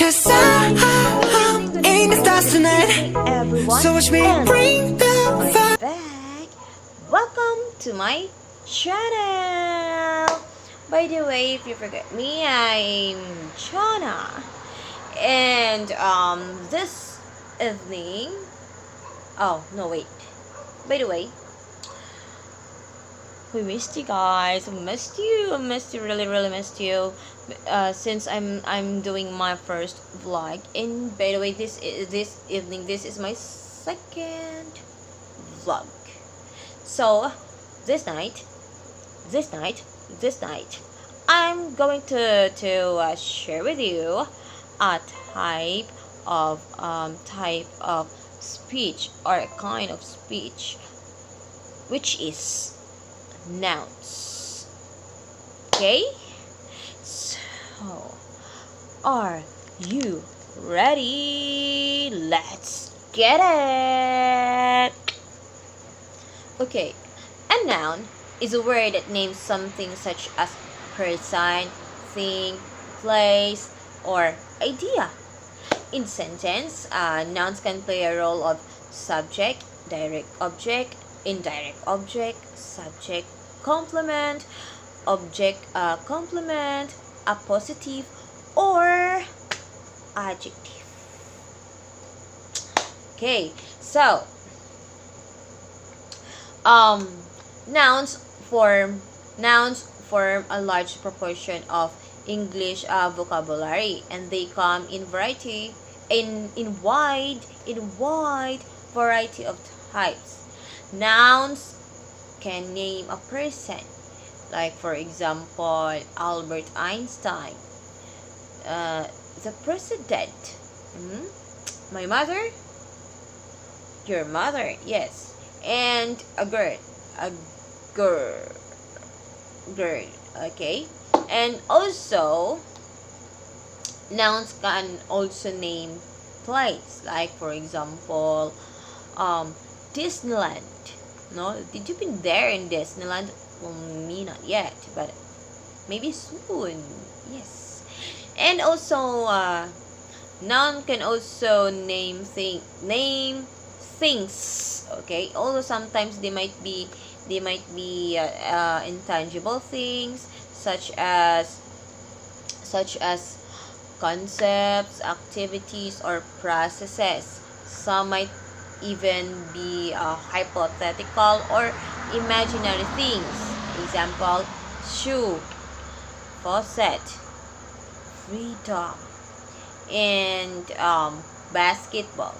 'cause I'm in the stars tonight. Everyone, So watch me and bring the I'm fire. back. Welcome to my channel. By the way, if you forget me, I'm Chana. And this evening, oh no, wait. By the way, we missed you guys. We missed you. I missed you. Really, really missed you. Since I'm doing my first vlog. And by the way, this evening, this is my second vlog. So this night, this night, this night, I'm going to share with you a type of speech, or a kind of speech, which is nouns. Okay, so are you ready? Let's get it. Okay, a noun is a word that names something such as person, thing, place, or idea. In sentence, nouns can play a role of subject, direct object, indirect object, subject, complement, object, complement, appositive, or adjective. Okay, so um, nouns form a large proportion of English vocabulary, and they come in variety in wide variety of types. Nouns can name a person, like for example Albert Einstein, the president. My mother, your mother, yes. And a girl, a girl, okay. And also nouns can also name place, like for example Disneyland. No, did you been there in Disneyland? Well, me not yet, but maybe soon. Yes. And also noun can also name things. Okay, although sometimes they might be intangible things, such as concepts, activities, or processes. Some might even be hypothetical or imaginary things. Example: shoe, faucet, freedom, and basketball.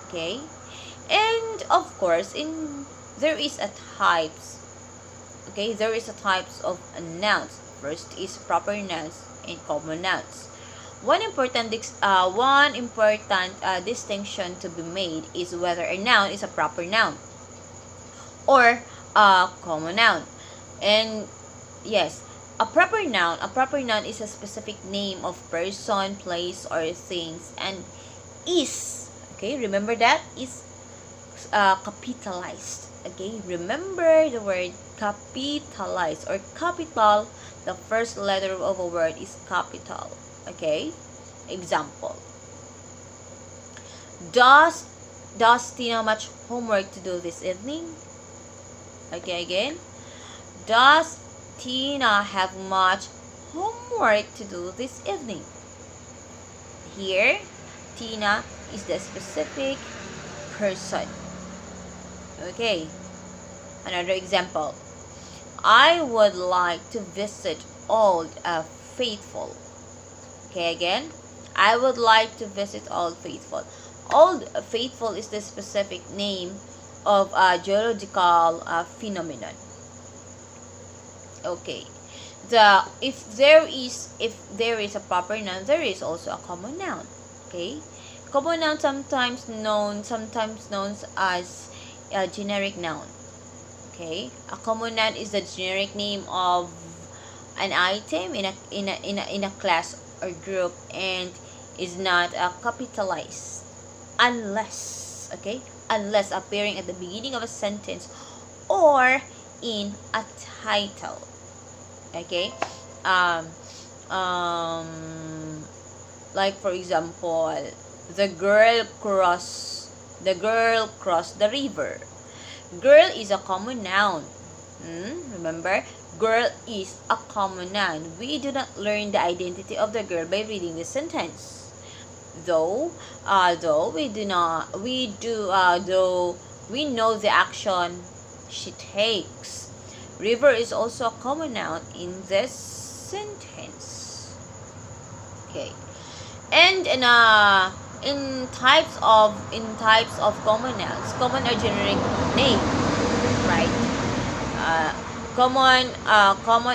Okay, and of course, there is a types. Okay, there is a types of nouns. First is proper nouns and common nouns. One important distinction to be made is whether a noun is a proper noun or a common noun. And yes, a proper noun is a specific name of person, place, or things, and is, okay, remember that, is capitalized. Okay, remember the word capitalized, or capital. The first letter of a word is capital. Okay, example: does Tina much homework to do this evening? Okay, again, does Tina have much homework to do this evening? Here, Tina is the specific person. Okay, another example: I would like to visit Old Faithful. Okay, again, I would like to visit Old Faithful. Old Faithful is the specific name of a geological phenomenon. Okay, if there is a proper noun, there is also a common noun. Okay, common noun sometimes known as a generic noun. Okay, a common noun is the generic name of an item in a class or group, and is not capitalized unless appearing at the beginning of a sentence or in a title. Okay, um, Like for example, the girl crossed the river. Girl is a common noun. Remember, girl is a common noun. We do not learn the identity of the girl by reading the sentence. Though we know the action she takes. River is also a common noun in this sentence. Okay. And in types of common nouns, common or generic name, right? Common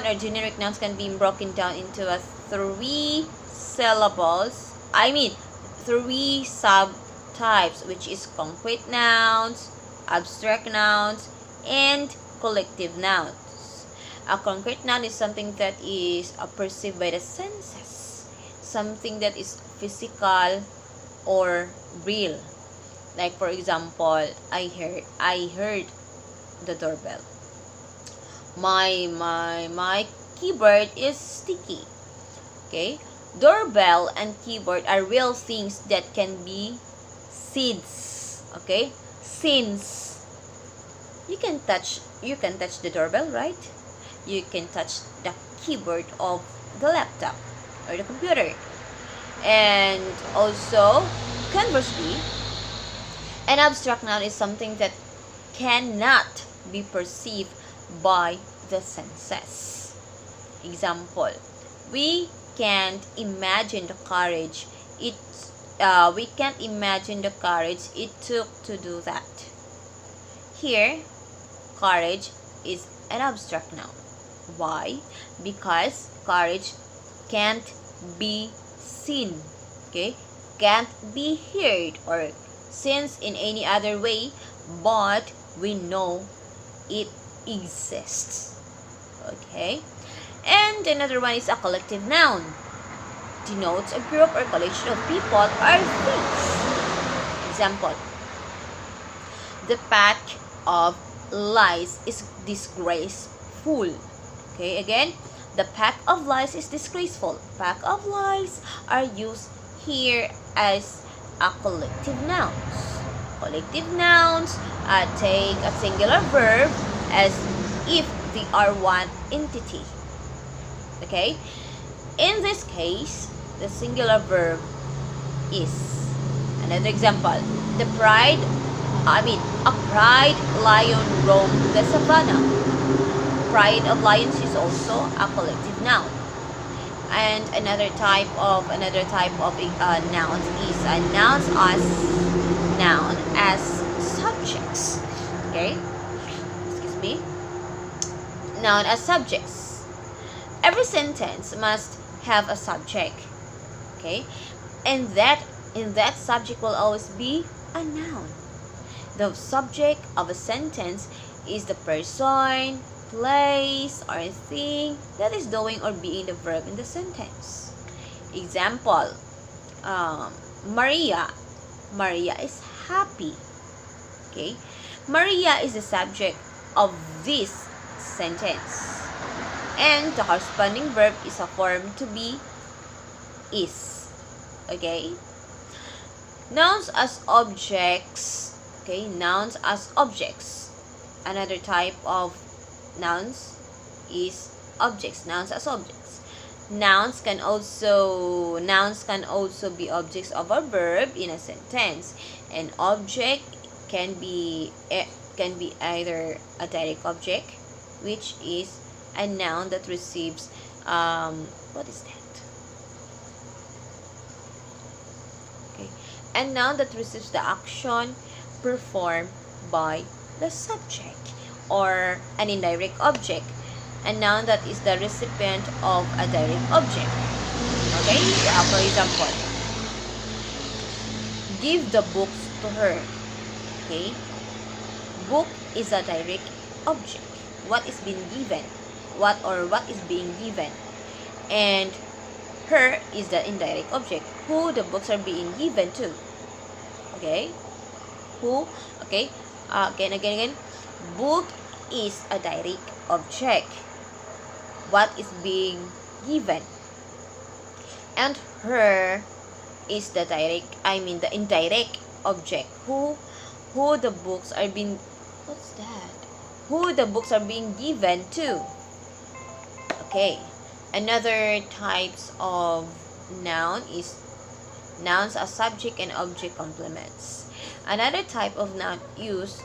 or generic nouns can be broken down into a three subtypes, which is concrete nouns, abstract nouns, and collective nouns. A concrete noun is something that is perceived by the senses, something that is physical or real. Like for example, I heard the doorbell. My keyboard is sticky. Okay? Doorbell and keyboard are real things that can be seeds. Okay? Since you can touch the doorbell, right? You can touch the keyboard of the laptop or the computer. And also, conversely, an abstract noun is something that cannot be perceived by the senses. Example, we can't imagine the courage it took to do that. Here, courage is an abstract noun. Why? Because courage can't be seen, okay? Can't be heard or sensed in any other way, but we know it exists. Okay? And another one is a collective noun. Denotes a group or collection of people or things. Example, the pack of lies is disgraceful. Okay, again, the pack of lies is disgraceful. Pack of lies are used here as a collective nouns. Collective nouns take a singular verb as if they are one entity. Okay? In this case, the singular verb is. Another example, a pride lion roamed the savannah. Pride of lions is also a collective noun. And another type of nouns is noun as subjects. Okay? Excuse me. Noun as subjects. Every sentence must have a subject. Okay? And that subject will always be a noun. The subject of a sentence is the person, place, or thing that is doing or being the verb in the sentence. Example, Maria is happy. Okay? Maria is the subject of this sentence. And the corresponding verb is a form to be is. Okay? Nouns as objects. Okay? Nouns as objects. Another type of nouns is objects. Nouns as objects. Nouns can also be objects of a verb in a sentence. An object can be either a direct object, which is a noun that receives what is that? Okay, a noun that receives the action performed by the subject, or an indirect object, a noun that is the recipient of a direct object. Okay, for example, give the books to her. Okay, book is a direct object. What is being given? What is being given? And her is the indirect object, who the books are being given to. Okay, who? Okay, again. Book is a direct object. What is being given? And her is the the indirect object. Who the books are being, what's that? Who the books are being given to. Okay. Another types of noun is nouns as subject and object complements. Another type of noun use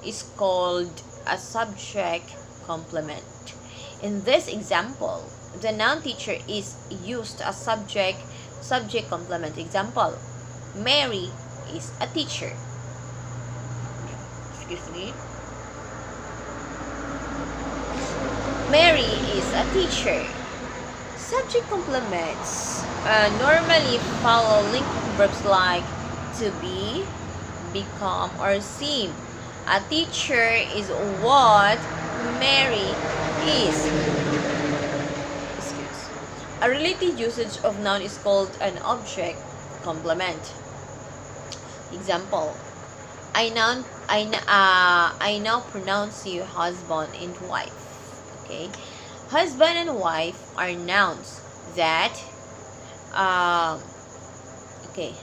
is called a subject complement. In this example, the noun teacher is used as subject complement. Example, Mary is a teacher. Excuse me. Mary is a teacher. Subject complements normally follow linking verbs like to be, become, or seem. A teacher is what Mary is. Excuse. A related usage of noun is called an object complement. Example, I now pronounce you husband and wife. Okay, husband and wife are nouns that okay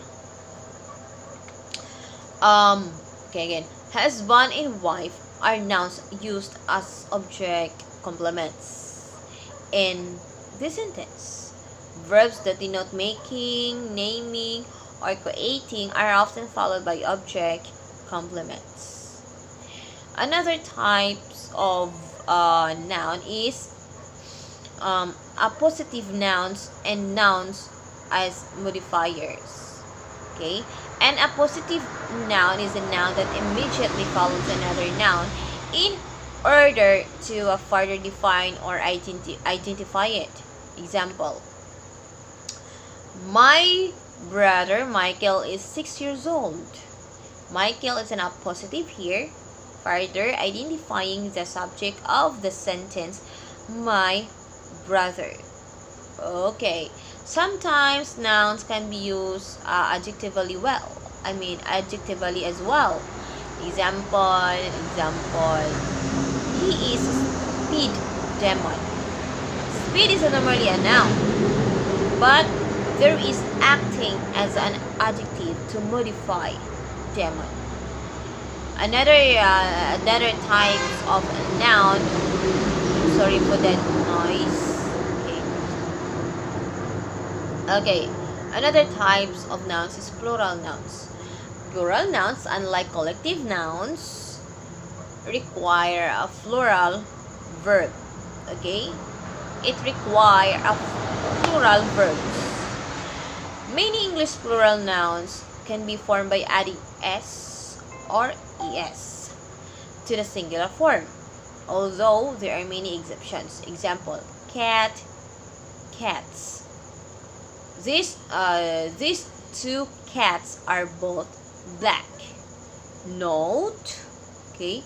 again, husband and wife are nouns used as object complements in this sentence. Verbs that denote making, naming, or creating are often followed by object complements. Another types of noun is appositive nouns and nouns as modifiers. Okay, an appositive noun is a noun that immediately follows another noun in order to further define or identify it. Example, my brother Michael is 6 years old. Michael is an appositive here, further identifying the subject of the sentence, my brother. Okay, sometimes nouns can be used adjectively as well. Example, he is a speed demon. Speed is normally a noun, but there is acting as an adjective to modify demon. Another types of noun. Sorry for that noise. Okay. Another types of nouns is plural nouns. Plural nouns, unlike collective nouns, require a plural verb. Okay? It requires a plural verbs. Many English plural nouns can be formed by adding s or es to the singular form, although there are many exceptions. Example, cat, cats. These two cats are both black. Note, okay,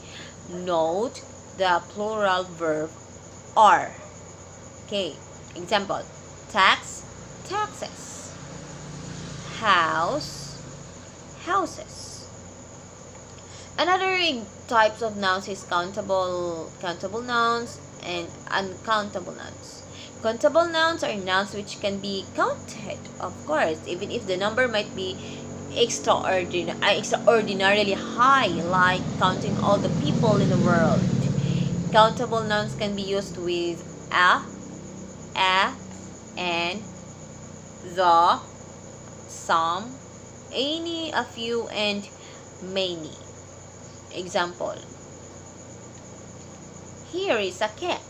note the plural verb are. Okay, example, tax, taxes. House, houses. Another types of nouns is countable nouns and uncountable nouns. Countable nouns are nouns which can be counted, of course, even if the number might be extraordinarily high, like counting all the people in the world. Countable nouns can be used with a, and, the, some, any, a few, and many. Example, here is a cat.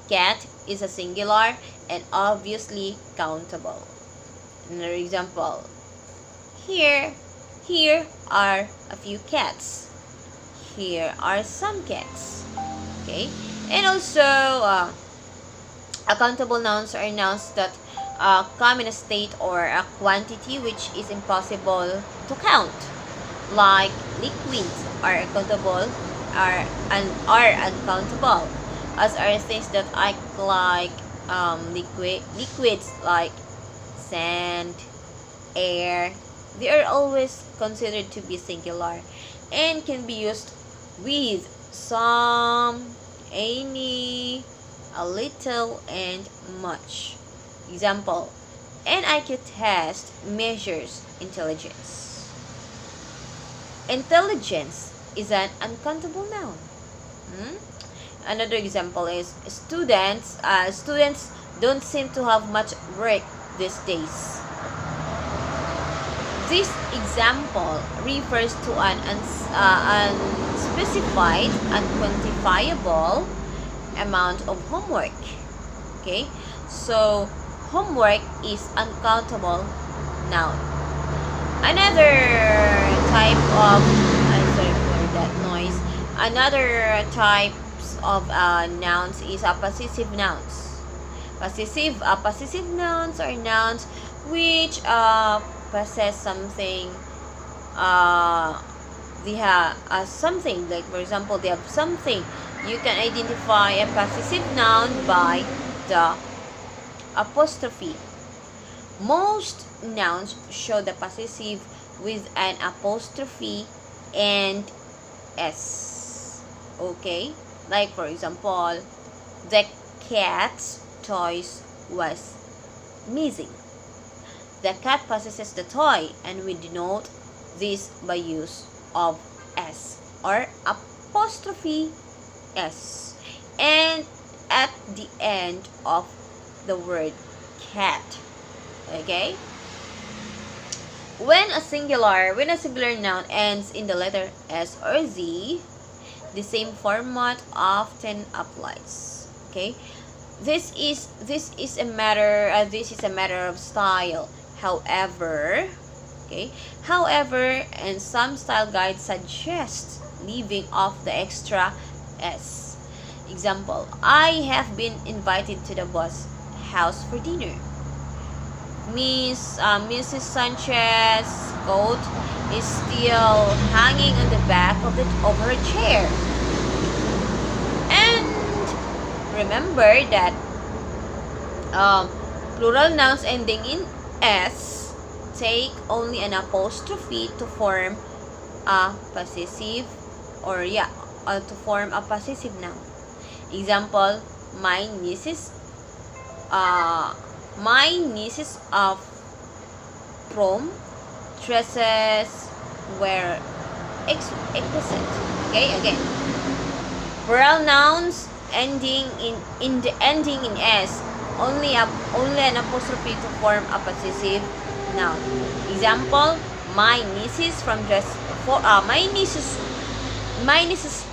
Cat is a singular and obviously countable. Another example, here are a few cats. Here are some cats. Okay, and also uncountable nouns are nouns that come in a state or a quantity which is impossible to count, like liquids are uncountable, are uncountable, as are things that act like liquids like sand, air. They are always considered to be singular and can be used with some, any, a little, and much. Example, An IQ test measures intelligence. Intelligence is an uncountable noun. Another example is students don't seem to have much work these days. This example refers to an unspecified, unquantifiable amount of homework. Okay, so homework is uncountable noun. Another type of sorry for that noise. Another types of nouns is possessive nouns. Possessive nouns are nouns which possess something. They have something, like for example, they have something. You can identify a possessive noun by the apostrophe. Most nouns show the possessive with an apostrophe and s. Okay, like for example, the cat's toys was missing. The cat possesses the toy, and we denote this by use of s or apostrophe s, and at the end of the word cat. Okay, when a singular noun ends in the letter s or z, the same format often applies. Okay, this is a matter of style. However, and some style guides suggest leaving off the extra s. Example: I have been invited to the boss house for dinner. Mrs. Sanchez's coat is still hanging on the back of her chair. And remember that plural nouns ending in s take only an apostrophe to form a possessive to form a possessive noun. Example: my nieces prom dresses were exquisite. Okay, again, plural nouns ending in s only an apostrophe to form a possessive noun. Example: my niece's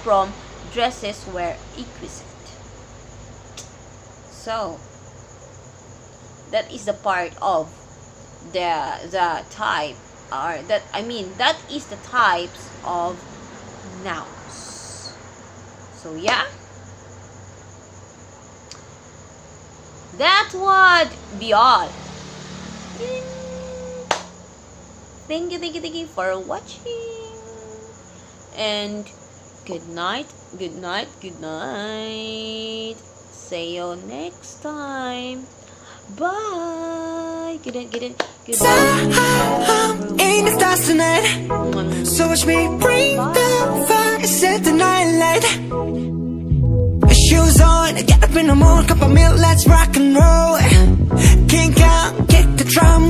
prom dresses were exquisite. So that is the part of the type, or that is the types of nouns. So yeah, that would be all. Thank you for watching, and good night. See you next time. Bye. Good night. In the stars tonight, so watch me bring the fire, set the night light. Shoes on, get up in the morning, cup of milk, let's rock and roll. Kink out, kick the drum.